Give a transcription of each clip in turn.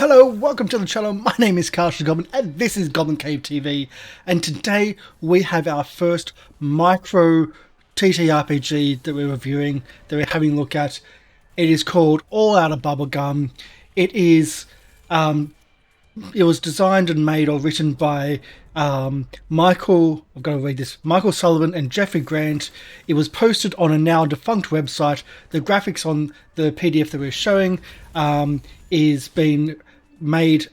Hello, welcome to the channel. My name is Carson Goblin and this is Goblin Cave TV. And today we have our first micro TTRPG that we're reviewing, that we're having a look at. It is called Outta Bubblegum. It was designed and made or written by Michael Sullivan and Jeffrey Grant. It was posted on a now defunct website. The graphics on the PDF that we're showing is being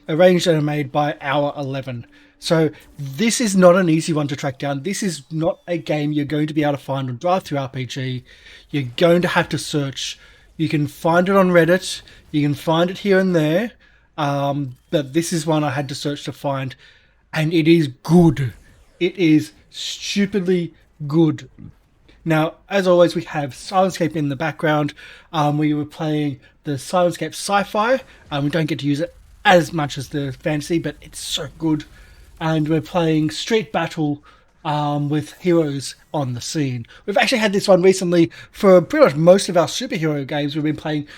arranged and made by HourEleven. So this is not an easy one to track down. This is not a game you're going to be able to find on DriveThruRPG. You're going to have to search. You can find it on Reddit. You can find it here and there. But this is one I had to search to find, and it is good. It is stupidly good. Now, as always, we have Syrinscape in the background. We were playing the Syrinscape Sci-Fi. We don't get to use it as much as the fantasy, but it's so good. And we're playing Street Battle with heroes on the scene. We've actually had this one recently for pretty much most of our superhero games. We've been playing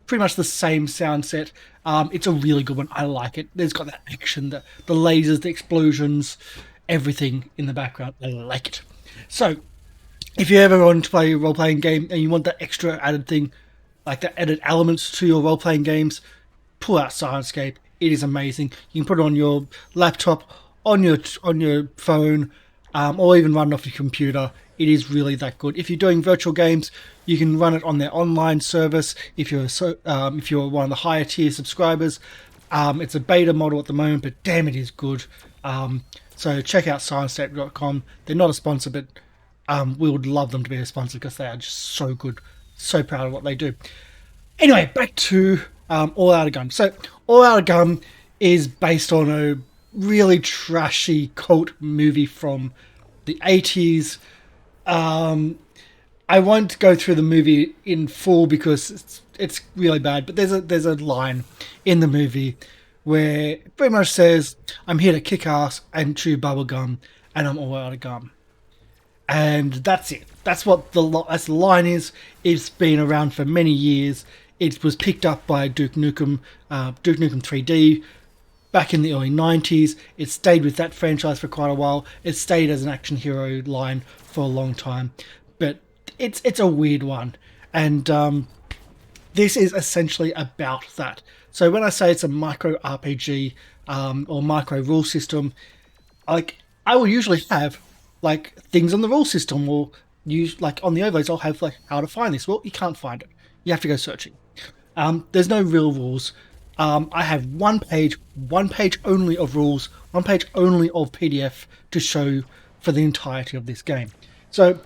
pretty much the same sound set. It's a really good one. I like it. There's got that action, the lasers, the explosions, everything in the background. I like it. So, if you ever want to play a role-playing game and you want that extra added thing, like that added elements to your role-playing games, pull out Syrinscape. It is amazing. You can put it on your laptop, on your phone, or even run it off your computer. It is really that good. If you're doing virtual games, you can run it on their online service. If you're one of the higher tier subscribers, it's a beta model at the moment, but damn, it is good. So check out Syrinscape.com. They're not a sponsor, but we would love them to be a sponsor because they are just so good. So proud of what they do. Anyway, back to Outta Bubblegum. So Outta Bubblegum is based on a really trashy cult movie from the 80s. I won't go through the movie in full because it's really bad, but there's a line in the movie where it pretty much says, "I'm here to kick ass and chew bubblegum, and I'm all out of gum." And that's it. That's what the line is. It's been around for many years. It was picked up by Duke Nukem 3D back in the early 90s. It stayed with that franchise for quite a while. It stayed as an action hero line for a long time. But it's a weird one. And this is essentially about that. So when I say it's a micro RPG or micro rule system, like I will usually have like things on the rule system, or use like on the overlays I'll have like how to find this. Well, you can't find it. You have to go searching. There's no real rules. I have one page only of rules, one page only of PDF to show for the entirety of this game. So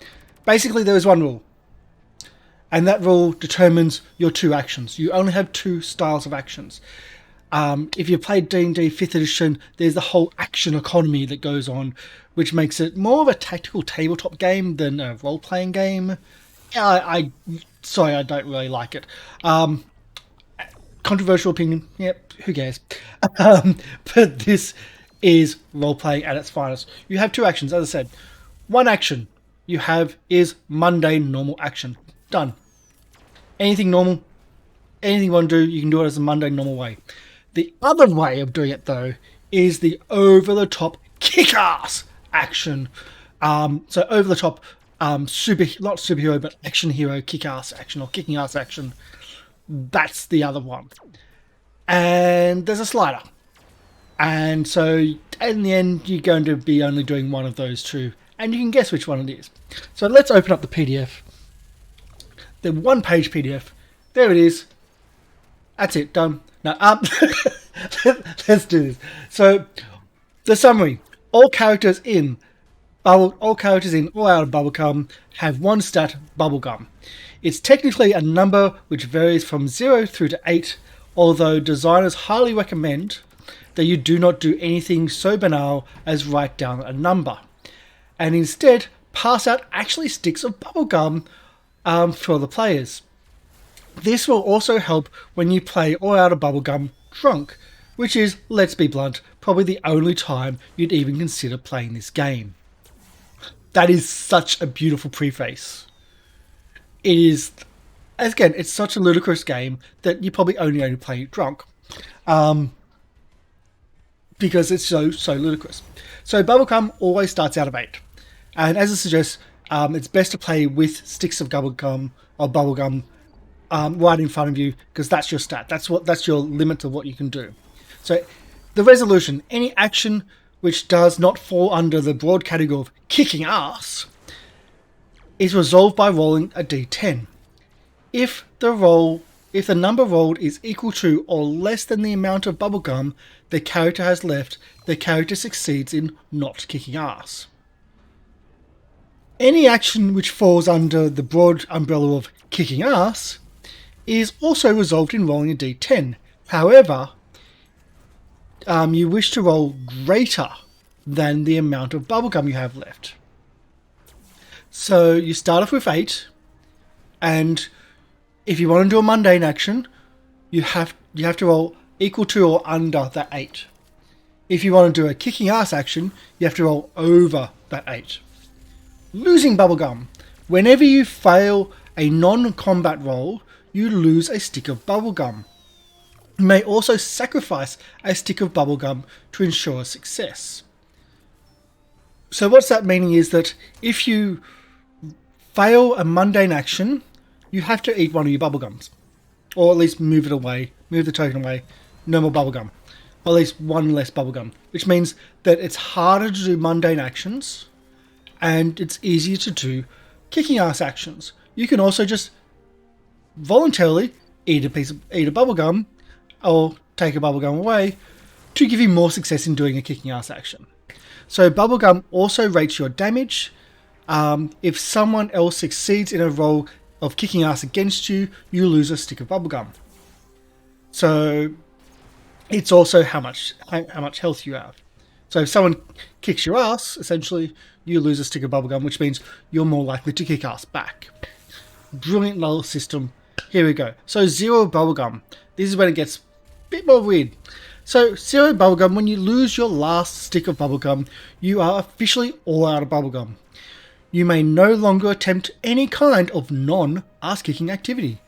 basically there is one rule, and that rule determines your two actions. You only have two styles of actions. If you played D&D 5th edition, there's the whole action economy that goes on, which makes it more of a tactical tabletop game than a role-playing game. Sorry, I don't really like it. Controversial opinion, yep, who cares? But this is role-playing at its finest. You have two actions, as I said. One action you have is mundane, normal action. Done. Anything normal, anything you want to do, you can do it as a mundane, normal way. The other way of doing it, though, is the over-the-top kick-ass action. So over-the-top, not superhero, but action hero kick-ass action or kicking-ass action. That's the other one. And there's a slider. And so in the end, you're going to be only doing one of those two. And you can guess which one it is. So let's open up the PDF. The one-page PDF. There it is. That's it. Done. Now, let's do this. So the summary. All characters in Outta Bubblegum have one stat, bubblegum. It's technically a number which varies from 0 through to 8, although designers highly recommend that you do not do anything so banal as write down a number, and instead pass out actually sticks of bubblegum for the players. This will also help when you play Outta Bubblegum drunk, which is, let's be blunt, probably the only time you'd even consider playing this game. That is such a beautiful preface. It is, again, it's such a ludicrous game that you probably only play it drunk. because it's so ludicrous. So bubblegum always starts out of 8. And as it suggests, it's best to play with sticks of bubblegum or bubblegum right in front of you, because that's your stat. That's your limit to what you can do. So the resolution, any action which does not fall under the broad category of kicking ass, is resolved by rolling a d10. If the number rolled is equal to or less than the amount of bubblegum the character has left, the character succeeds in not kicking ass. Any action which falls under the broad umbrella of kicking ass is also resolved in rolling a d10. However, you wish to roll greater than the amount of bubblegum you have left. So you start off with 8, and if you want to do a mundane action, you have to roll equal to or under that 8. If you want to do a kicking ass action, you have to roll over that 8. Losing bubblegum. Whenever you fail a non-combat roll, you lose a stick of bubblegum. You may also sacrifice a stick of bubblegum to ensure success. So what's that meaning is that if you fail a mundane action, you have to eat one of your bubblegums. Or at least move it away, move the token away, no more bubblegum. Or at least one less bubblegum. Which means that it's harder to do mundane actions, and it's easier to do kicking ass actions. You can also just voluntarily eat a bubblegum, or take a bubblegum away, to give you more success in doing a kicking ass action. So bubblegum also rates your damage. If someone else succeeds in a roll of kicking ass against you, you lose a stick of bubblegum. So it's also how much health you have. So if someone kicks your ass, essentially, you lose a stick of bubblegum, which means you're more likely to kick ass back. Brilliant little system. Here we go. So 0 bubblegum. This is when it gets a bit more weird. So 0 bubblegum, when you lose your last stick of bubblegum, you are officially all out of bubblegum. You may no longer attempt any kind of non-ass-kicking activity.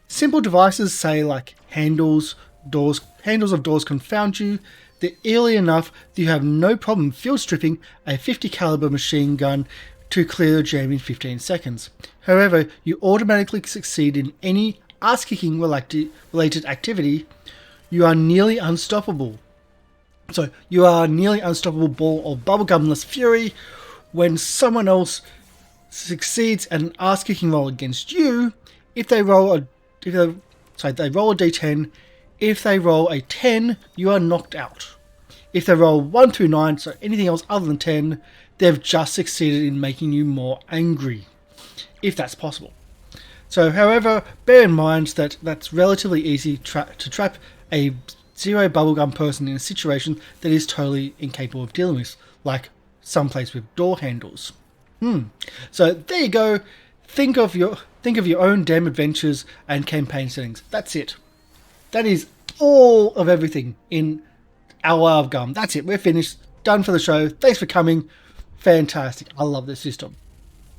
Simple devices, say like handles of doors confound you. They're eerily enough that you have no problem field stripping a 50 caliber machine gun to clear a jam in 15 seconds. However, you automatically succeed in any ass-kicking related activity. You are nearly unstoppable. So you are a nearly unstoppable ball of bubblegumless fury. When someone else succeeds an ass-kicking roll against you, if they roll a d10. If they roll a 10, you are knocked out. If they roll 1 through 9, so anything else other than 10, they've just succeeded in making you more angry, if that's possible. So, however, bear in mind that that's relatively easy to trap a 0 bubblegum person in a situation that is totally incapable of dealing with, like someplace with door handles. So there you go. Think of your own damn adventures and campaign settings. That's it. That is all of everything in Outta Bubblegum. That's it. We're finished. Done for the show. Thanks for coming. Fantastic. I love this system.